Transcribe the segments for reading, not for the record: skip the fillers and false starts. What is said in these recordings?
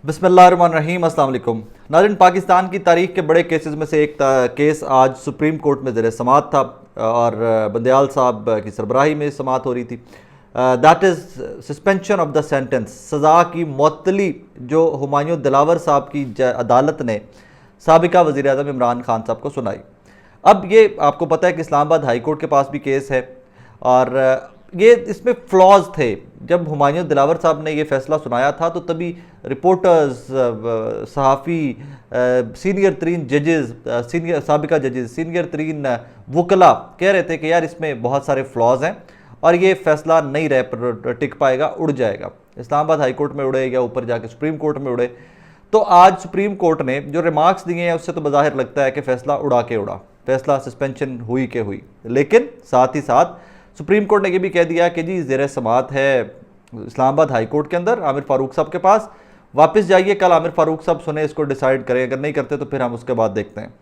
बिस्मिल्लाहिर्रहमानिर्रहीम, अस्सलाम वालेकुम। नाज़रीन, पाकिस्तान की तारीख के बड़े केसेस में से एक केस आज सुप्रीम कोर्ट में ज़ेर समाअत था और बंदयाल साहब की सरबराही में समाअत हो रही थी। That is suspension of the sentence, सज़ा की मुअत्तली जो हुमायूं दिलावर साहब की अदालत ने साबिका वज़ीर आज़म इमरान खान साहब को सुनाई। अब ये आपको पता है कि इस्लामाबाद हाई कोर्ट के पास भी केस है और ये इसमें फ्लॉज थे। जब हुमायूं दिलावर साहब ने ये फैसला सुनाया था तो तभी रिपोर्टर्स, सहाफ़ी, सीनियर तरीन जजेस, साबिका जजेस, सीनियर तरीन वकला कह रहे थे कि यार इसमें बहुत सारे फ्लॉज हैं और ये फैसला नहीं रह टिक पाएगा, उड़ जाएगा। इस्लामाबाद हाई कोर्ट में उड़े या ऊपर जाके सुप्रीम कोर्ट में उड़े। तो आज सुप्रीम कोर्ट ने जो रिमार्क्स दिए हैं उससे तो बज़ाहिर लगता है कि फैसला उड़ा के उड़ा, फैसला सस्पेंशन हुई के हुई। लेकिन साथ ही साथ सुप्रीम कोर्ट ने यह भी कह दिया कि जी ज़ेर समाअत है इस्लामाबाद हाई कोर्ट के अंदर आमिर फारूक साहब के पास, वापस जाइए, कल आमिर फारूक साहब सुने, इसको डिसाइड करें, अगर नहीं करते तो फिर हम उसके बाद देखते हैं।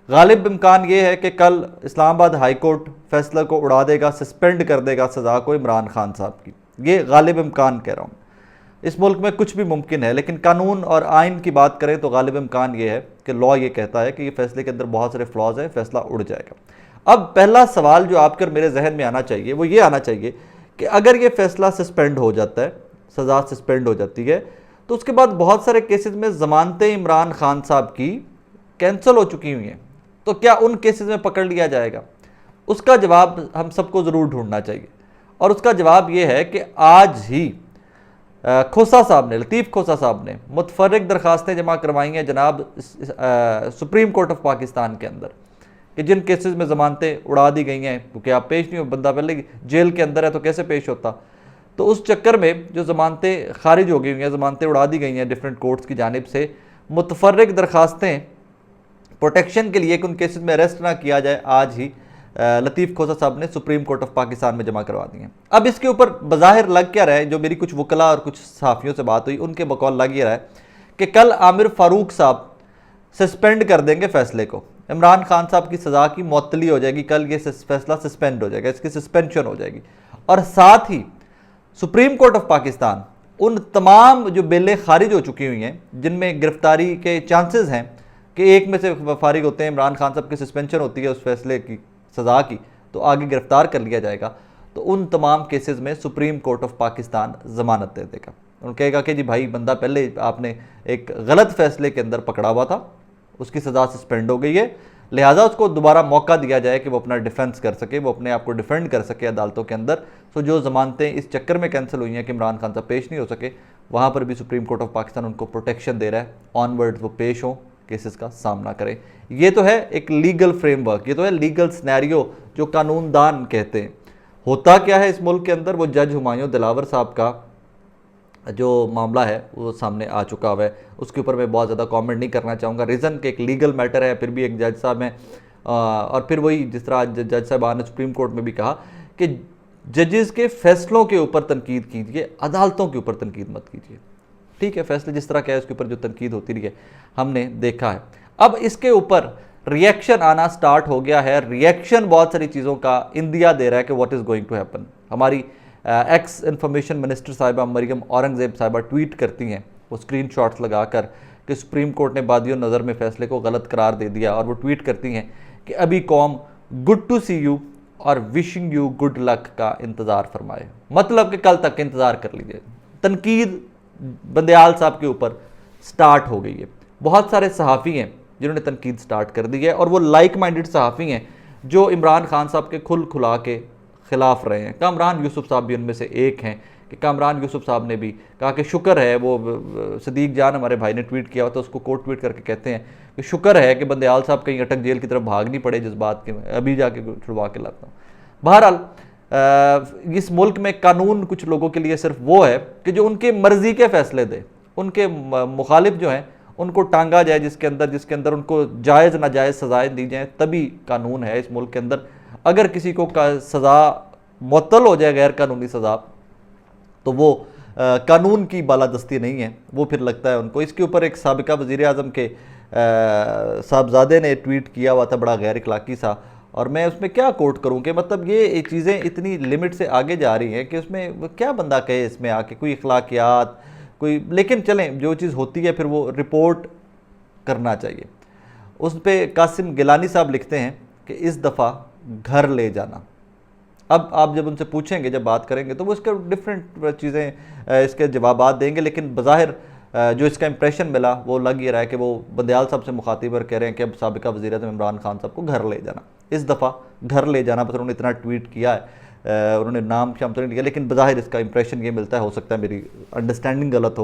गालिब इम्कान ये है कि कल इस्लामाबाद हाई कोर्ट फैसले को उड़ा देगा, सस्पेंड कर देगा सज़ा को इमरान खान साहब की। ये गालिब इम्कान कह रहा हूँ। इस मुल्क में कुछ भी मुमकिन है, लेकिन कानून और आइन की बात करें तो गालिब इम्कान ये है कि लॉ ये कहता है कि ये फैसले के अंदर बहुत सारे फ्लॉज हैं, फैसला उड़ जाएगा। अब पहला सवाल जो आपके और मेरे जहन में आना चाहिए वो ये आना चाहिए कि अगर ये फैसला सस्पेंड हो जाता है, सज़ा सस्पेंड हो जाती है, तो उसके बाद बहुत सारे केसेस में ज़मानतें इमरान खान साहब की कैंसिल हो चुकी हुई हैं, तो क्या उन केसेस में पकड़ लिया जाएगा? उसका जवाब हम सबको ज़रूर ढूंढना चाहिए और उसका जवाब ये है कि आज ही खोसा साहब ने, लतीफ़ खोसा साहब ने मुतफर्रिक दरखास्तें जमा करवाई हैं जनाब सुप्रीम कोर्ट ऑफ पाकिस्तान के अंदर कि जिन केसेस में ज़मानतें उड़ा दी गई हैं, क्योंकि आप पेश नहीं हो, बंदा पहले जेल के अंदर है तो कैसे पेश होता। तो उस चक्कर में जो ज़मानतें खारिज हो गई हुई हैं, ज़मानतें उड़ा दी गई हैं डिफरेंट कोर्ट्स की जानिब से, मुतफर्रिक दरखास्तें प्रोटेक्शन के लिए कि उन केसेस में अरेस्ट ना किया जाए, आज ही लतीफ़ खोसा साहब ने सुप्रीम कोर्ट ऑफ पाकिस्तान में जमा करवा दी हैं। अब इसके ऊपर बज़ाहिर लग क्या रहा है, जो मेरी कुछ वकला और कुछ सहाफ़ियों से बात हुई उनके बकौल लग ये रहा है कि कल आमिर फारूक साहब सस्पेंड कर देंगे फैसले को, इमरान खान साहब की सज़ा की मुअत्तली हो जाएगी, कल ये फैसला सस्पेंड हो जाएगा, इसकी सस्पेंशन हो जाएगी। और साथ ही सुप्रीम कोर्ट ऑफ पाकिस्तान उन तमाम जो बेलें खारिज हो चुकी हुई हैं जिनमें गिरफ्तारी के चांसेस हैं कि एक में से फारिग होते हैं, इमरान खान साहब की सस्पेंशन होती है उस फैसले की सज़ा की, तो आगे गिरफ्तार कर लिया जाएगा। तो उन तमाम केसेस में सुप्रीम कोर्ट ऑफ पाकिस्तान ज़मानत दे देगा। उन्होंने कहेगा कि जी भाई बंदा पहले आपने एक गलत फैसले के अंदर पकड़ा हुआ था, उसकी सज़ा सस्पेंड हो गई है, लिहाजा उसको दोबारा मौका दिया जाए कि वो अपना डिफेंस कर सके, वो अपने आप को डिफेंड कर सके अदालतों के अंदर। तो जो ज़मानतें इस चक्कर में कैंसिल हुई हैं कि इमरान खान साहब पेश नहीं हो सके, वहाँ पर भी सुप्रीम कोर्ट ऑफ पाकिस्तान उनको प्रोटेक्शन दे रहा है, ऑनवर्ड वो पेश हों, केसेस का सामना करें। ये तो है एक लीगल फ्रेमवर्क, ये तो है लीगल सिनेरियो जो कानूनदान कहते हैं। होता क्या है इस मुल्क के अंदर, वो जज हुमायूं दिलावर साहब का जो मामला है वो सामने आ चुका हुआ है, उसके ऊपर मैं बहुत ज़्यादा कमेंट नहीं करना चाहूँगा। रीज़न कि एक लीगल मैटर है, फिर भी एक जज साहब हैं और फिर वही जिस तरह जज साहबान ने सुप्रीम कोर्ट में भी कहा कि जजेस के फैसलों के ऊपर तनकीद कीजिए, अदालतों के ऊपर तनकीद मत कीजिए। ठीक है, फैसले जिस तरह का है उसके ऊपर जो तनकीद होती रही है हमने देखा है। अब इसके ऊपर रिएक्शन आना स्टार्ट हो गया है। रिएक्शन बहुत सारी चीज़ों का इंडिया दे रहा है कि what is going to happen. हमारी एक्स इंफॉर्मेशन मिनिस्टर साहिबा मरियम औरंगज़ेब साहिबा ट्वीट करती हैं, वो स्क्रीन शॉट्स लगा कर कि सुप्रीम कोर्ट ने बादियों नज़र में फ़ैसले को गलत करार दे दिया, और वो ट्वीट करती हैं कि अभी कौम गुड टू सी यू और विशिंग यू गुड लक का इंतज़ार फरमाए, मतलब कि कल तक इंतज़ार कर लीजिए। तनकीद बंदयाल साहब के ऊपर स्टार्ट हो गई है। बहुत सारे सहाफ़ी हैं जिन्होंने तनकीद स्टार्ट कर दी है और वो लाइक माइंडेड सहाफ़ी हैं जो इमरान खान साहब के खुल खुला के ख़िलाफ़ रहे हैं। कामरान यूसुफ साहब भी उनमें से एक हैं कि कामरान यूसुफ साहब ने भी कहा कि शुक्र है, वो सदीक जान हमारे भाई ने ट्वीट किया हुआ तो उसको कोट ट्वीट करके कहते हैं कि शुक्र है कि बंदयाल साहब कहीं अटक जेल की तरफ भाग नहीं पड़े, जिस बात के अभी जाके छुड़वा के लाता हूँ। बहरहाल इस मुल्क में कानून कुछ लोगों के लिए सिर्फ वो है कि जो उनके मर्ज़ी के फ़ैसले दे, उनके मुखालिफ जो हैं उनको टांगा जाए, जिसके अंदर उनको जायज़ नाजायज़ सज़ाएँ दी जाएँ, तभी कानून है इस मुल्क के अंदर। अगर किसी को सज़ा मुअत्तल हो जाए, गैर कानूनी सज़ा, तो वो कानून की बालादस्ती नहीं है, वो फिर लगता है उनको। इसके ऊपर एक साबिका वज़ीर आज़म के साहबजादे ने ट्वीट किया हुआ था बड़ा गैर इखलाकी सा, और मैं उसमें क्या कोट करूँ कि मतलब ये चीज़ें इतनी लिमिट से आगे जा रही हैं कि उसमें क्या बंदा कहे इसमें आके कोई इखलाकियात, कोई, लेकिन चलें जो चीज़ होती है फिर वो रिपोर्ट करना चाहिए। उस पे कासिम गिलानी साहब लिखते हैं कि इस दफ़ा घर ले जाना। अब आप जब उनसे पूछेंगे, जब बात करेंगे, तो वो इसके डिफरेंट चीज़ें इसके जवाबात देंगे, लेकिन बज़ाहिर जो इसका इंप्रेशन मिला वो लग ये रहा है कि वो बंदयाल साहब से मुखातिब और कह रहे हैं कि अब साबिका वज़ीर-ए-आज़म इमरान खान साहब को घर ले जाना, इस दफ़ा घर ले जाना। बस उन्होंने इतना ट्वीट किया है, उन्होंने नाम शाम तो नहीं लिया, लेकिन बज़ाहिर इसका इंप्रेशन ये मिलता है। हो सकता है मेरी अंडरस्टैंडिंग गलत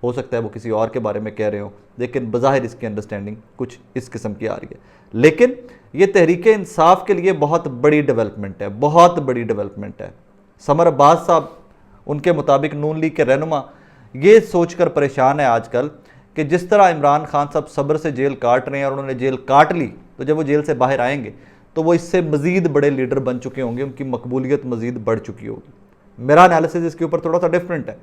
हो सकता है वो किसी और के बारे में कह रहे हो, लेकिन बज़ाहिर इसकी अंडरस्टैंडिंग कुछ इस किस्म की आ रही है। लेकिन ये तहरीके इंसाफ के लिए बहुत बड़ी डेवलपमेंट है, बहुत बड़ी डेवलपमेंट है। समर अब्बास साहब, उनके मुताबिक नून लीग के रहनुमा ये सोचकर परेशान है आजकल कि जिस तरह इमरान खान साहब सब्र से जेल काट रहे हैं और उन्होंने जेल काट ली, तो जब वो जेल से बाहर आएंगे तो वो इससे मज़ीद बड़े लीडर बन चुके होंगे, उनकी मकबूलियत मज़ीद बढ़ चुकी होगी। मेरा एनालिसिस इसके ऊपर थोड़ा सा डिफरेंट है।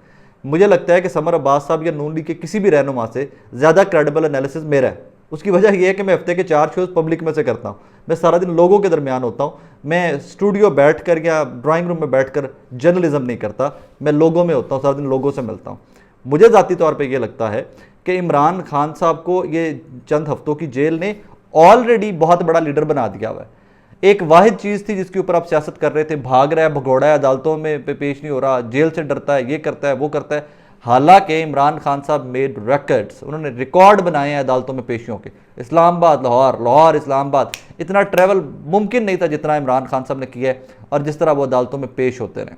मुझे लगता है कि समर अब्बास साहब या नून लीग के किसी भी रहनुमा से ज़्यादा क्रेडिबल एनालिसिस मेरा है। उसकी वजह यह है कि मैं हफ्ते के 4 शोज़ पब्लिक में से करता हूँ, मैं सारा दिन लोगों के दरमियान होता हूँ, मैं स्टूडियो बैठ कर या ड्राइंग रूम में बैठ कर जर्नलिज्म नहीं करता, मैं लोगों में होता हूँ, सारा दिन लोगों से मिलता हूँ। मुझे ज़ाती तौर पे ये लगता है कि इमरान खान साहब को ये चंद हफ्तों की जेल ने ऑलरेडी बहुत बड़ा लीडर बना दिया हुआ है। एक वाहिद चीज़ थी जिसके ऊपर आप सियासत कर रहे थे, भाग रहा है, भगोड़ा है, अदालतों में पेश नहीं हो रहा, जेल से डरता है, ये करता है, वो करता है। हालांकि इमरान खान साहब मेड रिकॉर्ड्स, उन्होंने रिकॉर्ड बनाए हैं अदालतों में पेशियों के। इस्लामाबाद, लाहौर, लाहौर इस्लामाबाद, इतना ट्रैवल मुमकिन नहीं था जितना इमरान खान साहब ने किया है, और जिस तरह वो अदालतों में पेश होते रहे।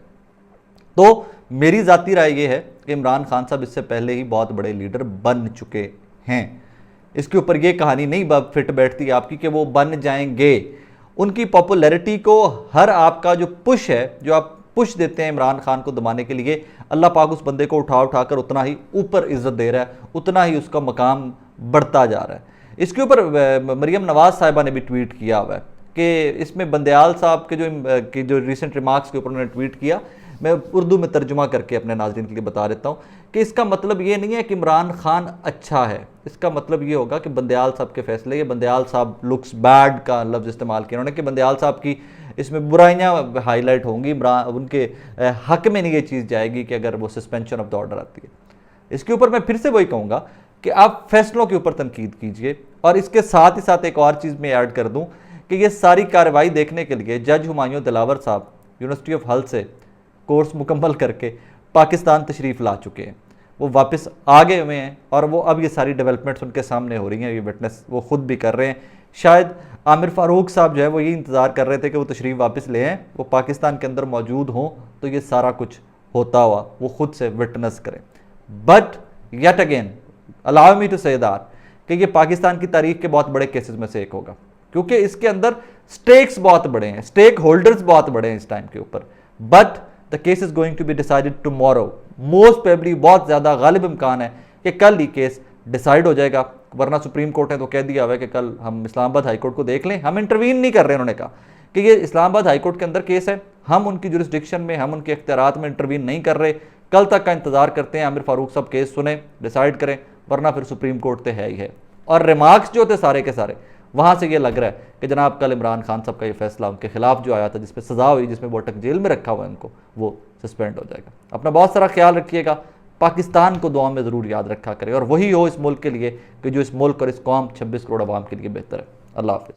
तो मेरी ज़ाती राय ये है कि इमरान खान साहब इससे पहले ही बहुत बड़े लीडर बन चुके हैं। इसके ऊपर ये कहानी नहीं फिट बैठती आपकी कि वो बन जाएंगे। उनकी पॉपुलैरिटी को, हर आपका जो पुश है, जो आप पुश देते हैं इमरान खान को दबाने के लिए, अल्लाह पाक उस बंदे को उठा उठाकर उतना ही ऊपर इज्जत दे रहा है, उतना ही उसका मकाम बढ़ता जा रहा है। इसके ऊपर मरियम नवाज साहिबा ने भी ट्वीट किया हुआ है कि इसमें बंदयाल साहब के जो रिसेंट रिमार्क्स के ऊपर उन्होंने ट्वीट किया, मैं उर्दू में तर्जुमा करके अपने नाज़रीन के लिए बता देता हूँ कि इसका मतलब ये नहीं है कि इमरान खान अच्छा है, इसका मतलब ये होगा कि बंदयाल साहब के फैसले, ये बंदयाल साहब लुक्स बैड का लफ्ज़ इस्तेमाल किया उन्होंने, कि बंदयाल साहब की इसमें बुराइयाँ हाईलाइट होंगी, उनके हक में नहीं ये चीज़ जाएगी कि अगर वो सस्पेंशन ऑफ द ऑर्डर आती है। इसके ऊपर मैं फिर से वही कहूँगा कि आप फैसलों के ऊपर तनकीद कीजिए, और इसके साथ ही साथ एक और चीज़ मैं ऐड कर दूँ कि ये सारी कार्रवाई देखने के लिए जज हुमायूं दिलावर साहब यूनिवर्सिटी ऑफ हल से कोर्स मुकम्मल करके पाकिस्तान तशरीफ़ ला चुके हैं, वो वापस आ गए हुए हैं, और वो अब ये सारी डेवलपमेंट्स उनके सामने हो रही हैं, ये विटनेस वो खुद भी कर रहे हैं। शायद आमिर फ़ारूक साहब जो है वो ये इंतज़ार कर रहे थे कि वो तशरीफ़ वापस ले आएँ, वो पाकिस्तान के अंदर मौजूद हों, तो ये सारा कुछ होता हुआ वो खुद से विटनेस करें। But yet again allow me to say that कि ये पाकिस्तान की तारीख के बहुत बड़े केसेस में से एक होगा, क्योंकि इसके अंदर स्टेक्स बहुत बड़े हैं, स्टेक होल्डर्स बहुत बड़े हैं इस टाइम के ऊपर। But the case is going to be decided tomorrow, most probably बहुत ज़्यादा गालिब इम्कान है कि कल ही केस डिसाइड हो जाएगा, वरना सुप्रीम कोर्ट ने तो कह दिया हुआ है कि कल हम इस्लामाबाद हाई कोर्ट को देख लें, हम इंटरवीन नहीं कर रहे हैं। उन्होंने कहा कि ये इस्लामाबाद हाई कोर्ट के अंदर केस है, हम उनकी जुरिस्डिक्शन में, हम उनके इख्तियारात में इंटरवीन नहीं कर रहे, कल तक का इंतजार करते हैं, आमिर फारूक साहब केस सुने, डिसाइड करें, वरना फिर सुप्रीम कोर्ट तो है ही है। और रिमार्क्स जो थे सारे के सारे, वहाँ से ये लग रहा है कि जनाब कल इमरान खान साहब का ये फैसला उनके खिलाफ जो आया था, जिस पर सज़ा हुई, जिसमें वो अटक जेल में रखा हुआ है उनको, वो सस्पेंड हो जाएगा। अपना बहुत सारा ख्याल रखिएगा, पाकिस्तान को दुआ में ज़रूर याद रखा करें, और वही हो इस मुल्क के लिए कि जो इस मुल्क और इस कौम 26 करोड़ आवाम के लिए बेहतर है। अल्लाह हाफ़िज़।